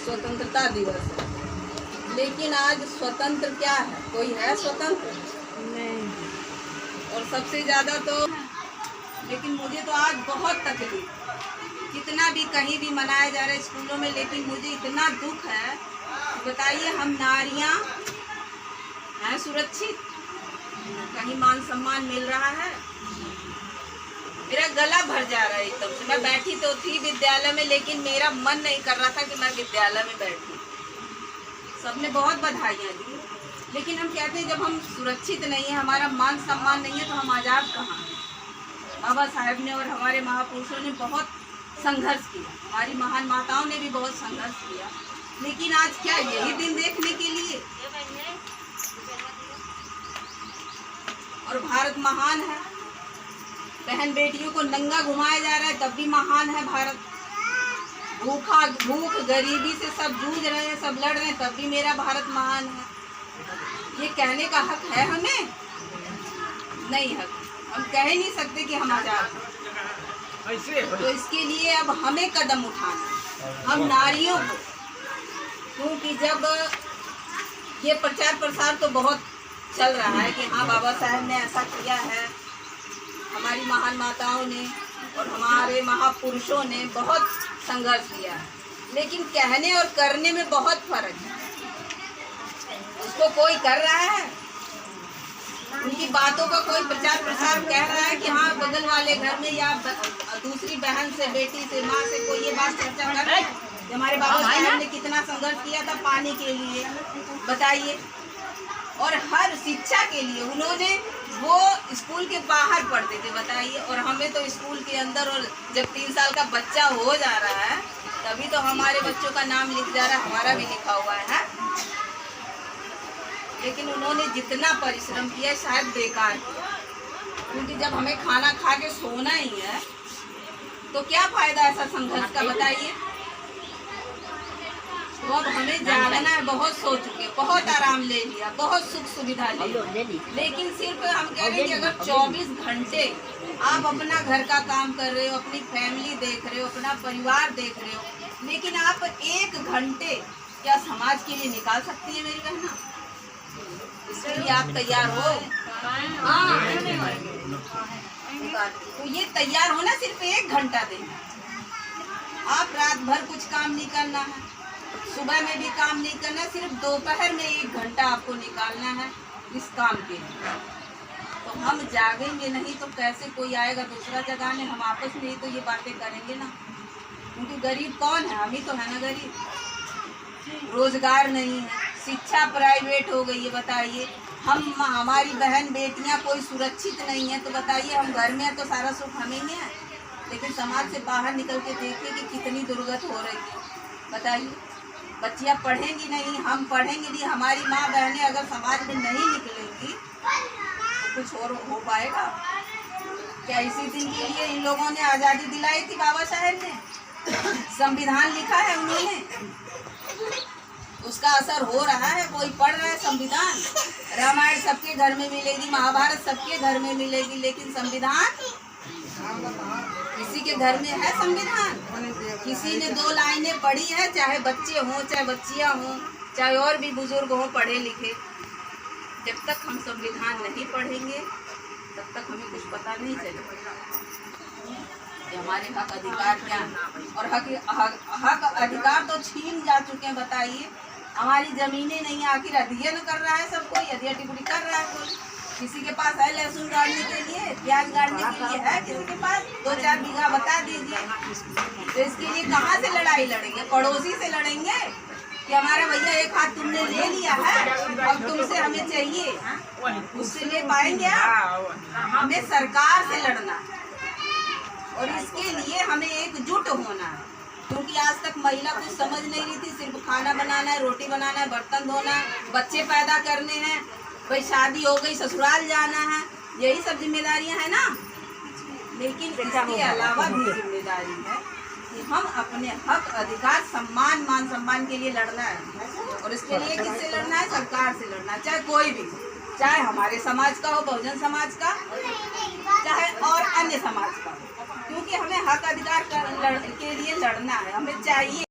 स्वतंत्रता दिवस है, लेकिन आज स्वतंत्र क्या है? कोई है स्वतंत्र? नहीं। और सबसे ज़्यादा तो, लेकिन मुझे तो आज बहुत तकलीफ, कितना भी कहीं भी मनाया जा रहा है स्कूलों में, लेकिन मुझे इतना दुख है। बताइए, हम नारियां हैं सुरक्षित? कहीं मान सम्मान मिल रहा है? मेरा गला भर जा रहा है एकदम से। मैं बैठी तो थी विद्यालय में, लेकिन मेरा मन नहीं कर रहा था कि मैं विद्यालय में बैठी। सबने बहुत बधाइयाँ दी, लेकिन हम कहते हैं जब हम सुरक्षित नहीं है, हमारा मान सम्मान नहीं है, तो हम आज़ाद कहाँ हैं? बाबा साहेब ने और हमारे महापुरुषों ने बहुत संघर्ष किया, हमारी महान माताओं ने भी बहुत संघर्ष किया, लेकिन आज क्या यही दिन देखने के लिए? और भारत महान है, बहन बेटियों को नंगा घुमाया जा रहा है, तब भी महान है भारत। भूख गरीबी से सब जूझ रहे हैं, सब लड़ रहे हैं, तब भी मेरा भारत महान है। ये कहने का हक है हमें? नहीं हक। हम कह ही नहीं सकते कि हम आजाद हैं। तो इसके लिए अब हमें कदम उठाना, हम नारियों को, क्योंकि जब ये प्रचार प्रसार तो बहुत चल रहा है कि हाँ बाबा साहेब ने ऐसा किया है, हमारी महान माताओं ने और हमारे महापुरुषों ने बहुत संघर्ष किया है, लेकिन कहने और करने में बहुत फर्क है। उसको कोई कर रहा है, उनकी बातों का कोई प्रचार प्रसार कह रहा है कि हाँ बगल वाले घर में या दूसरी बहन से, बेटी से, माँ से कोई ये बात चर्चा कर रहा है कि हमारे बाबा साहब ने कितना संघर्ष किया था पानी के लिए, बताइए। और हर शिक्षा के लिए उन्होंने, वो स्कूल के बाहर पढ़ते थे, बताइए, और हमें तो स्कूल के अंदर। और जब 3 साल का बच्चा हो जा रहा है तभी तो हमारे बच्चों का नाम लिख जा रहा है, हमारा भी लिखा हुआ है। लेकिन उन्होंने जितना परिश्रम किया शायद बेकार किया, क्योंकि जब हमें खाना खा के सोना ही है तो क्या फायदा ऐसा संघर्ष का, बताइए। तो अब हमें जागना है, बहुत सो चुके, बहुत आराम ले लिया, बहुत सुख सुविधा ले ली, लेकिन सिर्फ हम कह रहे हैं कि अगर 24 घंटे आप अपना घर का काम कर रहे हो, अपनी फैमिली देख रहे हो, अपना परिवार देख रहे हो, लेकिन आप 1 घंटे क्या समाज के लिए निकाल सकती है मेरी बहना? इसके लिए आप तैयार हो? हाँ, तो ये तैयार होना सिर्फ 1 घंटा देना। आप रात भर कुछ काम नहीं करना है, सुबह में भी काम नहीं करना है, सिर्फ दोपहर में 1 घंटा आपको निकालना है इस काम के लिए। तो हम जागेंगे नहीं तो कैसे कोई आएगा दूसरा जगाने? हम आपस में ही तो ये बातें करेंगे ना, क्योंकि गरीब कौन है? हम ही तो है ना गरीब। रोजगार नहीं है, शिक्षा प्राइवेट हो गई है, बताइए। हमारी बहन बेटियां कोई सुरक्षित नहीं है, तो बताइए हम घर में हैं तो सारा सुख हमें ही है, लेकिन समाज से बाहर निकल के देखिए कि कितनी दुर्गत हो रही है, बताइए। बच्चियां पढ़ेंगी नहीं, हम पढ़ेंगे नहीं, हमारी माँ बहनें अगर समाज में नहीं निकलेंगी तो कुछ और हो पाएगा क्या? इसी दिन के लिए इन लोगों ने आज़ादी दिलाई थी, बाबा साहेब ने संविधान लिखा है उन्होंने, उसका असर हो रहा है, कोई पढ़ रहा है संविधान। रामायण सबके घर में मिलेगी, महाभारत सबके घर में मिलेगी, लेकिन संविधान किसी के घर में है? संविधान किसी ने 2 लाइनें पढ़ी है, चाहे बच्चे हों, चाहे बच्चियां हों, चाहे और भी बुजुर्ग हों पढ़े लिखे। जब तक हम संविधान नहीं पढ़ेंगे तब तक हमें कुछ पता नहीं चलेगा कि हमारे हक अधिकार क्या है। और हक अधिकार तो छीन जा चुके हैं, बताइए। हमारी जमीनें नहीं, आखिर अध्ययन कर रहा है सब कोई, अध्ययन टिप्पणी कर रहा है कोई। किसी के पास है लहसुन गाड़ने के लिए, प्याज गाड़ने के लिए है किसी के पास? 2-4 बीघा बता दीजिए। तो इसके लिए कहाँ से लड़ाई लड़ेंगे? पड़ोसी से लड़ेंगे कि हमारा भैया 1 हाथ तुमने ले लिया है, अब तुमसे हमें चाहिए, उससे ले पाएंगे आप? हमें सरकार से लड़ना है, और इसके लिए हमें एकजुट होना है, क्योंकि आज तक महिला कुछ समझ नहीं रही थी। सिर्फ खाना बनाना है, रोटी बनाना है, बर्तन धोना है, बच्चे पैदा करने हैं, भाई शादी हो गई ससुराल जाना है, यही सब जिम्मेदारियां हैं ना। लेकिन इसके अलावा भी जिम्मेदारी है कि हम अपने हक अधिकार, सम्मान, मान सम्मान के लिए लड़ना है। और इसके लिए किससे लड़ना है? सरकार से लड़ना है, चाहे कोई भी, चाहे हमारे समाज का हो, बहुजन समाज का, चाहे और अन्य समाज का, क्योंकि हमें हक अधिकार के लिए लड़ना है, हमें चाहिए।